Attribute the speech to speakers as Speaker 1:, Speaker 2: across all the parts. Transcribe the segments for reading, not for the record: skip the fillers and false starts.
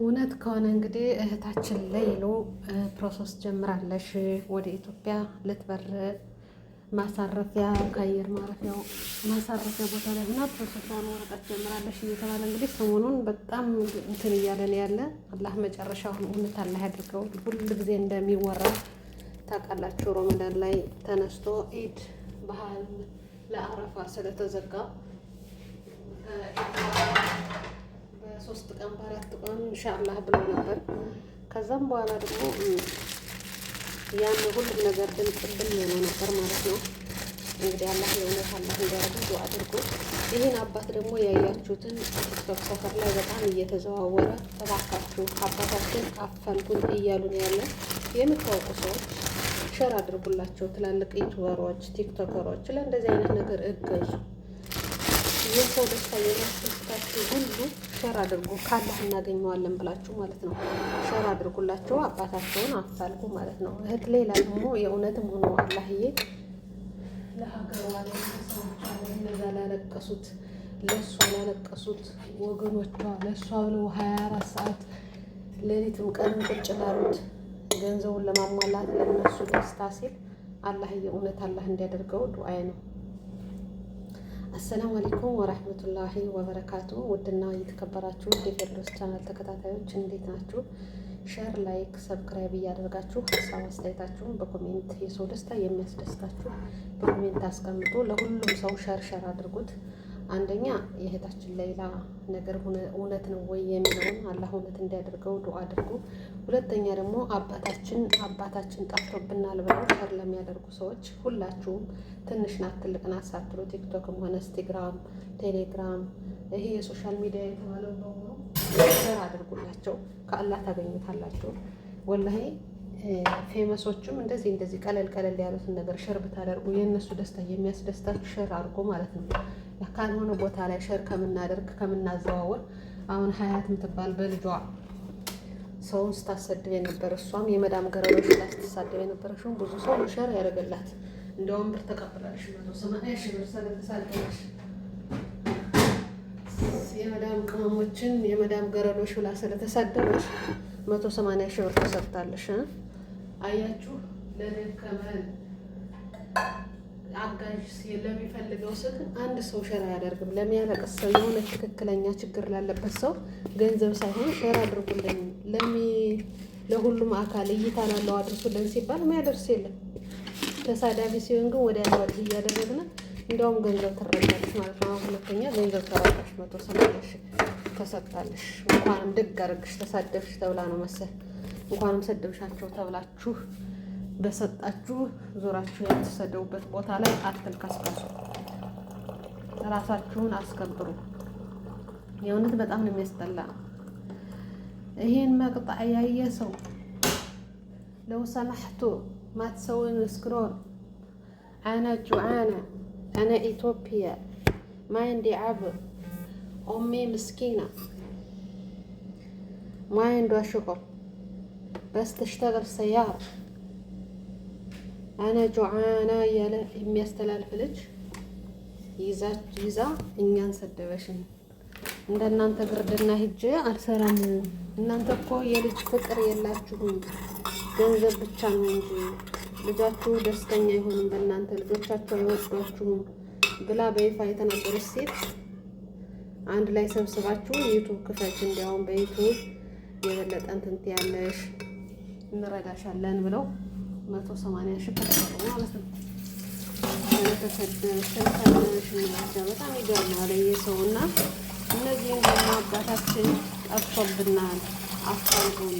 Speaker 1: እውነት ከሆነ እንግዲህ እህታችን ለይሎ ፕሮሰስ ጀምራለሽ ወደ ኢትዮጵያ ልትበር ማሳረፊያ ከአየር ማረፊያው ማሳረፊያ ቦታ ላይ ሆና ፕሮሰሷን ወረቀት ጀምራለሽ እየተባለ እንግዲህ ሰሞኑን በጣም እንትን እያለ ነው ያለ። አላህ መጨረሻውን እውነት አላህ ያድርገው። ሁሉ ጊዜ እንደሚወራ ታውቃላችሁ፣ ረመዳን ላይ ተነስቶ ኢድ ባህል ለአረፋ ስለተዘጋ በ3 ቀን በ4 ቀን ኢንሻአላህ ብለው ነበር። ከዛም በኋላ ደግሞ ያን ሁሉም ነገር ድምጽብን ነው ነበር ማለት ነው። እንግዲህ አላህ የእውነት አላህ እንዲያደርግ ዱዓ አድርጎ። ይህን አባት ደግሞ ያያችሁትን ቲክቶክ ሰፈር ላይ በጣም እየተዘዋወረ እባካችሁ አባታችን አፈልጉን እያሉ ነው ያለ። የምታውቁ ሰዎች ሸር አድርጉላቸው። ትላልቅ ዩቱበሮች፣ ቲክቶከሮች ለእንደዚህ አይነት ነገር እገዙ። የሰው ደስታ የሚያስደስታችሁ ሁሉ ሸር አድርጉ። ካላህ እናገኘዋለን ብላችሁ ማለት ነው። ሸር አድርጉላቸው። አባታቸውን አፋልጉ ማለት ነው። እህት ሌላ ደግሞ የእውነትም ሆኖ አላህዬ ለሀገሯ ለሰዎች እነዛ ላለቀሱት ለእሷ ላለቀሱት ወገኖቿ ለእሷ ብለው 24 ሰዓት ሌሊትም ቀንም ቁጭ ላሉት ገንዘቡን ለማሟላት ለእነሱ ደስታ ሲል አላህዬ እውነት አላህ እንዲያደርገው ዱዓዬ ነው። አሰላሙ አለይኩም ወራህመቱላሂ ወበረካቱ። ውድና እየተከበራችሁ የፌርዶስ ቻናል ተከታታዮች እንዴት ናችሁ? ሼር፣ ላይክ፣ ሰብስክራይብ እያደረጋችሁ ሀሳብ አስተያየታችሁን በኮሜንት የሰው ደስታ የሚያስደስታችሁ በኮሜንት አስቀምጡ። ለሁሉም ሰው ሸር አድርጉት። አንደኛ የእህታችን ሌላ ነገር እውነት ነው ወይ የሚለውን አላህ እውነት እንዲያደርገው ዱዓ አድርጉ። ሁለተኛ ደግሞ አባታችን ጠፍቶብናል ብለው ሸር ለሚያደርጉ ሰዎች ሁላችሁም ትንሽ ናት ትልቅ ናት ሳትሉ ቲክቶክም ሆነ ኢንስታግራም፣ ቴሌግራም ይሄ የሶሻል ሚዲያ የተባለው በሙሉ ሸር አድርጉላቸው። ከአላህ ታገኙታላችሁ። ወላሂ ፌመሶችም እንደዚህ ቀለል ያሉትን ነገር ሸር ብታደርጉ የእነሱ ደስታ የሚያስደስታችሁ ሸር አድርጎ ማለት ነው። ካልሆነ ቦታ ላይ ሸር ከምናዘዋወር አሁን ሀያት የምትባል በልጇ ሰውን ስታሰድብ የነበረ እሷም የመዳም ገረዶች ላይ ስትሳደብ የነበረችውን ብዙ ሰው ሸር ያደረገላት። እንደውም ብር ተቀብላለሽ 180 ሺህ ብር ስለተሳደበች የመዳም ቅመሞችን የመዳም ገረዶች ብላ ስለተሳደበች 180 ሺህ ብር ተሰጥታለሽ። አያችሁ ለደከመን አጋዥ ለሚፈልገው ሰው አንድ ሰው ሸር አያደርግም። ለሚያለቅስ ሰው የሆነ ትክክለኛ ችግር ላለበት ሰው ገንዘብ ሳይሆን ሸር አድርጉልኝ ለሁሉም አካል እይታ ላለው አድርሱልን ሲባል የሚያደርስ የለም። ተሳዳቢ ሲሆን ግን ወዲያ ወዲህ እያደረግን እንደውም ገንዘብ ትረዳለሽ ማለት ነው። ሁለተኛ ገንዘብ ተራራሽ 180 ሺህ ተሰጥታለሽ። እንኳንም ደግ አደረግሽ ተሳደብሽ ተብላ ነው መሰል እንኳንም ሰደብሻቸው ተብላችሁ በሰጣችሁ ዞራችሁ ያልተሰደቡበት ቦታ ላይ አትልከስከሱ። ራሳችሁን አስከብሩ። የእውነት በጣም ነው የሚያስጠላ። ይሄን መቅጣዕ ያየ ሰው ለው ሰማሕቱ ማትሰውን ስክሮል አነ ጁዓነ አነ ኢትዮጵያ ما عندي عبر أمي مسكينة ما عندها شغل بس تشتغل سيارة أنا جوعانة እያለ የሚያስተላልፍ ልጅ ይዛ እኛን ሰደበሽን። እንደናንተ ግርድና ሂጄ አልሰራም። እናንተ እኮ የልጅ ፍቅር የላችሁም፣ ገንዘብ ብቻ ነው እንጂ ልጃችሁ ደስተኛ አይሆንም፣ በእናንተ ልጆቻችሁ አይወዷችሁም ብላ በይፋ የተናገረች ሴት አንድ ላይ ሰብስባችሁ ዩቱብ ክፈች፣ እንዲያውም በዩቱብ የበለጠ እንትን ትያለሽ እንረዳሻለን ብለው 180 ሺህ ተቀበሉ ማለት ነው። ስለተሰደበሽ በጣም ይገርማል የሰውና እነዚህን ደግሞ አባታችን ጠፍቶብናል አፋልጉን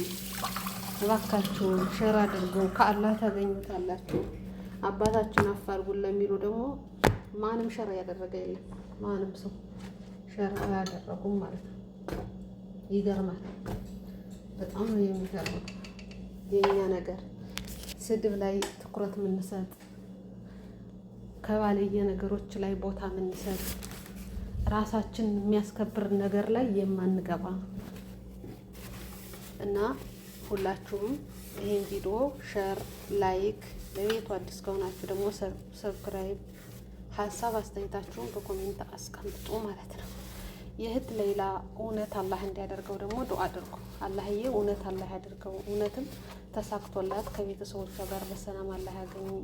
Speaker 1: እባካችሁን ሸር አድርጉ። ከአላህ ታገኙታላችሁ። አባታችን አፋልጉን ለሚሉ ደግሞ ማንም ሸር ያደረገ የለም። ማንም ሰው ሸር አያደረጉም ማለት ነው። ይገርማል። በጣም ነው የሚገርመው የኛ ነገር። ስድብ ላይ ትኩረት የምንሰጥ ከባለየ ነገሮች ላይ ቦታ የምንሰጥ ራሳችን የሚያስከብር ነገር ላይ የማንገባ እና ሁላችሁም ይሄን ቪዲዮ ሼር፣ ላይክ፣ ለቤቱ አዲስ ከሆናችሁ ደግሞ ሰብስክራይብ፣ ሀሳብ አስተያየታችሁን በኮሜንት አስቀምጡ ማለት ነው። የእህት ሌላ እውነት አላህ እንዲያደርገው ደግሞ ዱአ አድርጉ። አላህዬ እውነት አላህ ያደርገው። እውነትም ተሳክቶላት ከቤተሰቦቿ ጋር በሰላም አላህ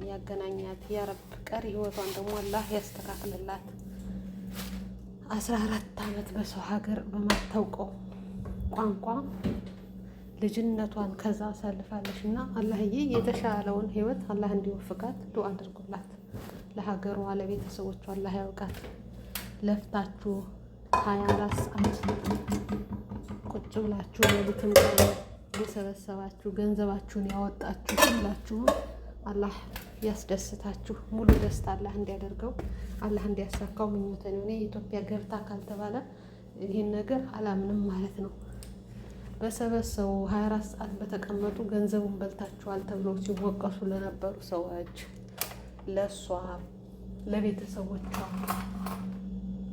Speaker 1: ያገናኛት። ያ ረብ ቀሪ ህይወቷን ደግሞ አላህ ያስተካክልላት። 14 ዓመት በሰው ሀገር በማታውቀው ቋንቋ ልጅነቷን ከዛ አሳልፋለች እና አላህዬ የተሻለውን ህይወት አላህ እንዲወፍቃት ዱአ አድርጉላት። ለሀገሯ ለቤተሰቦቿ አላህ ያውቃት። ለፍታችሁ 24 ሰዓት ቁጭ ብላችሁ ሌሊትም ቀን የሰበሰባችሁ ገንዘባችሁን ያወጣችሁ ሁላችሁም አላህ ያስደስታችሁ። ሙሉ ደስታ አላህ እንዲያደርገው አላህ እንዲያሳካው ምኞቴ ነው። እኔ ኢትዮጵያ ገብታ ካልተባለ ይህን ነገር አላምንም ማለት ነው። በሰበሰቡ 24 ሰዓት በተቀመጡ ገንዘቡን በልታችኋል ተብሎ ሲወቀሱ ለነበሩ ሰዎች ለሷ ለቤተሰቦቿ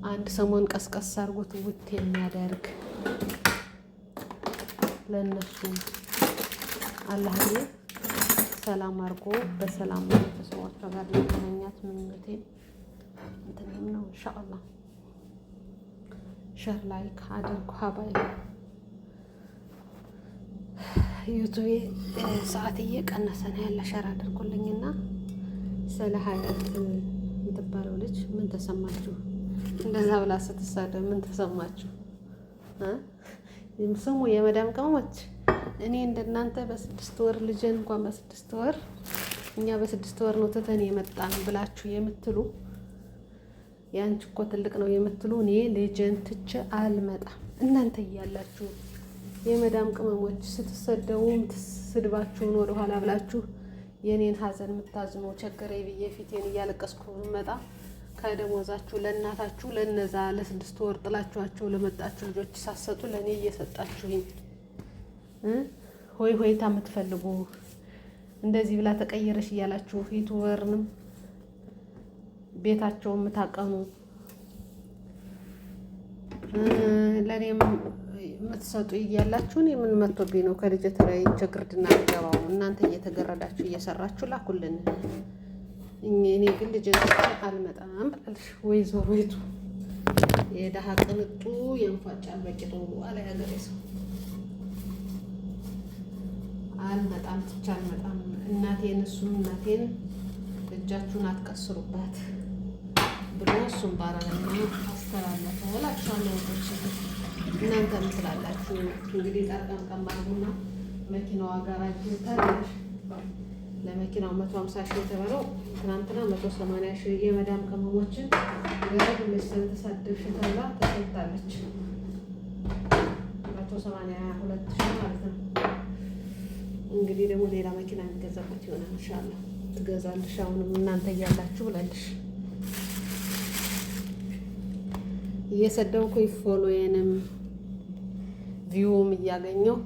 Speaker 1: አንድ ሰሞን ቀስቀስ አድርጎት ውት የሚያደርግ ለነሱ አላህዬ ሰላም አድርጎ በሰላም ቤተሰቦቿ ጋር ለማግኘት ምኞቴ እንትንም ነው። ኢንሻአላህ ሸር ላይክ አድርጉ ሀባይ ዩቲዩብ ሰዓት እየቀነሰ ነው ያለ። ሸር አድርጉልኝና ስለ ሀያት የምትባለው ልጅ ምን ተሰማችሁ? እንደዛ ብላ ስትሳደብ ምን ተሰማችሁ? ስሙ የመዳም ቅመሞች፣ እኔ እንደናንተ በ6 ወር ልጅን እንኳን በ6 ወር እኛ በ6 ወር ነው ትተን የመጣን ብላችሁ የምትሉ ያንቺ እኮ ትልቅ ነው የምትሉ እኔ ልጅን ትቼ አልመጣም። እናንተ እያላችሁ የመዳም ቅመሞች ስትሰደቡ ስድባችሁን ወደኋላ ብላችሁ የኔን ሀዘን የምታዝኑ ቸገሬ ብዬ ፊቴን እያለቀስኩ ብመጣ ከደሞዛችሁ ለእናታችሁ ለነዛ ለ6 ወር ጥላችኋቸው ለመጣችሁ ልጆች ሳሰጡ ለእኔ እየሰጣችሁኝ ሆይ ሆይታ የምትፈልጉ እንደዚህ ብላ ተቀየረሽ እያላችሁ ዩቱበርንም ቤታቸው የምታቀኑ ለእኔም የምትሰጡ እያላችሁ እኔ ምን መጥቶብኝ ነው ከልጅ ተለይ ቸግርድና ገባው። እናንተ እየተገረዳችሁ እየሰራችሁ ላኩልን። እኔ ግን ልጅን አልመጣም ብላለሽ። ወይዘሮይቱ የደሃ ቅንጡ የንፏጫል በቂጡ አለ ያገሬ ሰው። አልመጣም ትቻ አልመጣም። እናቴን እሱም እናቴን እጃችሁን አትቀስሩባት ብሎ እሱም ባረና አስተላለፈ እላችኋለሁ። እናንተ ምን ትላላችሁ? እንግዲህ ጠርቀምቀም አድርጉና መኪናዋ ጋራጅ ታለሽ። ለመኪናው 150 ሺህ የተባለው ትናንትና 180 ሺህ የመዳም ቅመሞችን ገረድልሽ ስለተሳደብሽ ተብላ ተሰጥታለች። 182 ሺህ ማለት ነው። እንግዲህ ደግሞ ሌላ መኪና የሚገዛበት ይሆናል። ኢንሻአላህ ትገዛልሽ። አሁንም እናንተ እያላችሁ ብላለሽ። እየሰደብኩኝ ፎሎዬንም ቪውም እያገኘው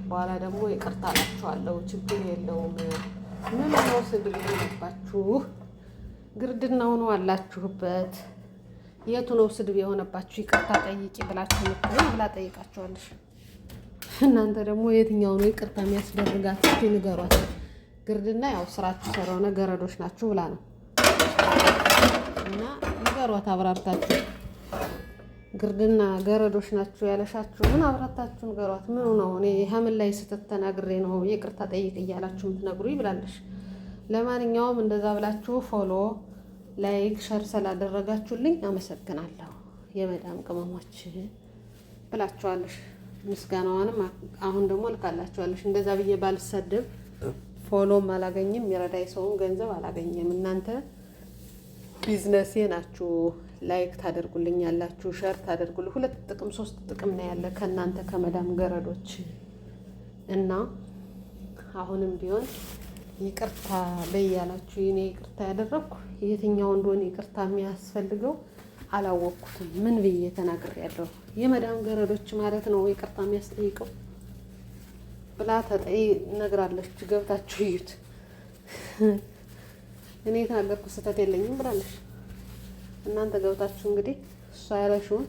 Speaker 1: በኋላ ደግሞ ይቅርታ አላችኋለሁ። ችግር የለውም። ምን ነው ስድብ የሆነባችሁ? ግርድናው ነው አላችሁበት። የቱ ነው ስድብ የሆነባችሁ? ይቅርታ ጠይቂ ብላችሁ ምትሉ ብላ ጠይቃችኋለሽ። እናንተ ደግሞ የትኛው ነው ይቅርታ የሚያስደርጋት? እስኪ ንገሯት። ግርድና ያው ስራችሁ ስለሆነ ገረዶች ናችሁ ብላ ነው እና ንገሯት አብራርታችሁ። ግርድና ገረዶች ናችሁ ያለሻችሁ ምን አብራታችሁ ንገሯት። ምኑ ነው እኔ ሀምን ላይ ስተት ተናግሬ ነው ይቅርታ ጠይቅ እያላችሁ የምትነግሩኝ ብላለሽ። ለማንኛውም እንደዛ ብላችሁ ፎሎ ላይክ ሸር ስላደረጋችሁልኝ አመሰግናለሁ። የመዳም ቅመሞች ብላችኋለሽ። ምስጋናዋንም አሁን ደግሞ ልካላችኋለሽ። እንደዛ ብዬ ባልሰደብ ፎሎም አላገኝም፣ የረዳይ ሰውን ገንዘብ አላገኝም። እናንተ ቢዝነሴ ናችሁ። ላይክ ታደርጉልኝ ያላችሁ ሸር ታደርጉልኝ። 2 ጥቅም 3 ጥቅም ነው ያለ ከእናንተ ከመዳም ገረዶች እና አሁንም ቢሆን ይቅርታ በያላችሁ እኔ ይቅርታ ያደረኩ የትኛው እንደሆነ ይቅርታ የሚያስፈልገው አላወቅኩትም። ምን ብዬ ተናግሬያለሁ? የመዳም ገረዶች ማለት ነው ይቅርታ የሚያስጠይቀው ብላ ተጠይ ነግራለች። ገብታችሁ እዩት። እኔ የተናገርኩ ስህተት የለኝም ብላለች። እናንተ ገብታችሁ እንግዲህ እሷ ያለሽውን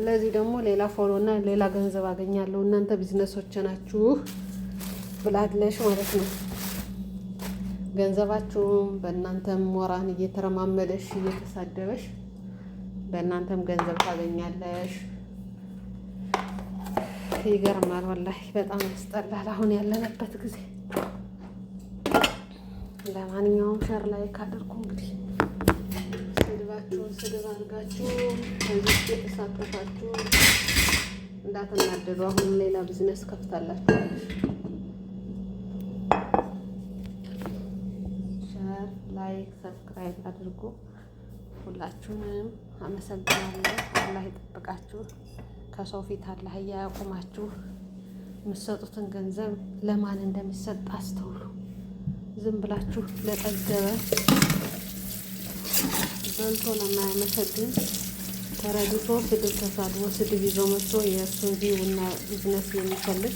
Speaker 1: ለዚህ ደግሞ ሌላ ፎሎ እና ሌላ ገንዘብ አገኛለሁ እናንተ ቢዝነሶች ናችሁ ብላለሽ ማለት ነው። ገንዘባችሁም በእናንተም ሞራን እየተረማመደሽ እየተሳደበሽ በእናንተም ገንዘብ ታገኛለሽ። ይገርማል ወላሂ በጣም ያስጠላል አሁን ያለንበት ጊዜ። ለማንኛውም ሸር ላይክ አድርጉ። እንግዲህ ስድባችሁን ስድብ አድርጋችሁ ከዚህ የተሳተፋችሁ እንዳትናደዱ። አሁን ሌላ ቢዝነስ ከፍታላችሁ። ሸር ላይክ ሰብስክራይብ አድርጉ። ሁላችሁንም አመሰግናለሁ። አላህ ይጠብቃችሁ። ከሰው ፊት አላህ እያያቁማችሁ። የምትሰጡትን ገንዘብ ለማን እንደሚሰጥ አስተውሉ። ዝም ብላችሁ ለጠገበ በልቶ ለማያመሰግን ተረድቶ ስድብ ተሳድቦ ስድብ ይዞ መጥቶ የእሱን ቪውና ቢዝነስ የሚፈልግ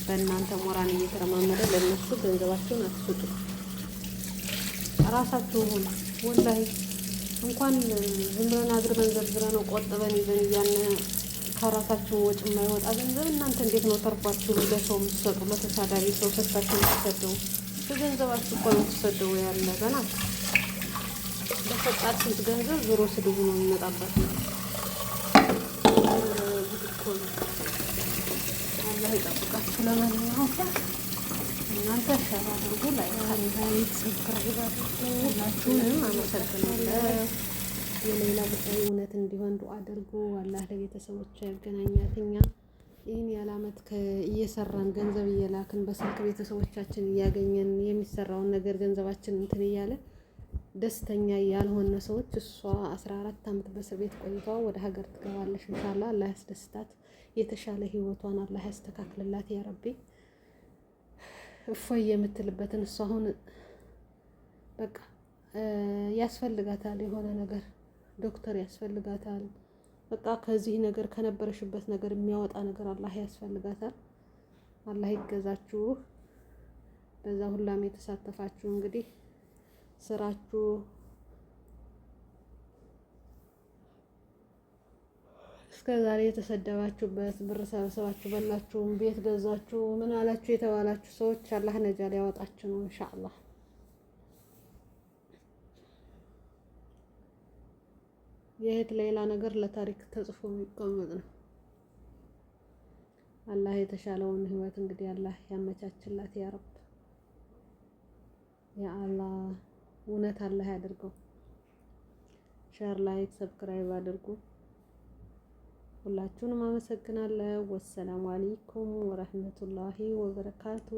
Speaker 1: በእናንተ ሞራን እየተረማመደ ለእነሱ ገንዘባቸውን አትስጡ። ራሳችሁ ሁኑ። ወላሂ እንኳን ዝም ብለን አድርገን ዘርዝረን ነው ቆጥበን ይዘን እያልን ከራሳችን ወጭ የማይወጣ ገንዘብ እናንተ እንዴት ነው ተርፏችሁ ለሰው የምትሰጡ? ለተሳዳቢ ሰው ሰጥታችሁ የምትሰደው በገንዘባችሁ እኮ ነው የምትሰደው። ያለ በናት በሰጣችሁት ገንዘብ ዞሮ ስድቡ ነው የሚመጣበት ነው። አላህ ይጠብቃችሁ። ለማንኛውም እናንተ ሸር አድርጉ፣ ላይክ ሰብስክራይብ አድርጉ። ሁላችሁንም አመሰግናለሁ። የሌላ ጉዳይ እውነት እንዲሆን ዱአ አድርጉ። አላህ ለቤተሰቦቿ ያገናኛት። እኛ ይህን ያህል ዓመት እየሰራን ገንዘብ እየላክን በስልክ ቤተሰቦቻችን እያገኘን የሚሰራውን ነገር ገንዘባችን እንትን እያለ ደስተኛ ያልሆነ ሰዎች እሷ 14 ዓመት በእስር ቤት ቆይቷ ወደ ሀገር ትገባለች። ኢንሻአላህ አላህ ያስደስታት። የተሻለ ህይወቷን አላህ ያስተካክልላት። ያ ረቢ እፎይ የምትልበትን እሷ አሁን በቃ ያስፈልጋታል የሆነ ነገር ዶክተር ያስፈልጋታል። በቃ ከዚህ ነገር ከነበረሽበት ነገር የሚያወጣ ነገር አላህ ያስፈልጋታል። አላህ ይገዛችሁ። በዛ ሁላም የተሳተፋችሁ እንግዲህ ስራችሁ እስከ ዛሬ የተሰደባችሁበት ብር ሰበሰባችሁ በላችሁ ቤት ገዛችሁ ምን አላችሁ የተባላችሁ ሰዎች አላህ ነጃ ሊያወጣችሁ ነው ኢንሻአላህ። የእህት ሌላ ነገር ለታሪክ ተጽፎ የሚቀመጥ ነው። አላህ የተሻለውን ህይወት እንግዲህ አላህ ያመቻችላት ያ ረብ። ያ አላህ እውነት አላህ ያድርገው። ሼር ላይክ ሰብስክራይብ አድርጉ። ሁላችሁንም አመሰግናለሁ። ወሰላሙ አለይኩም ወራህመቱላሂ ወበረካቱ።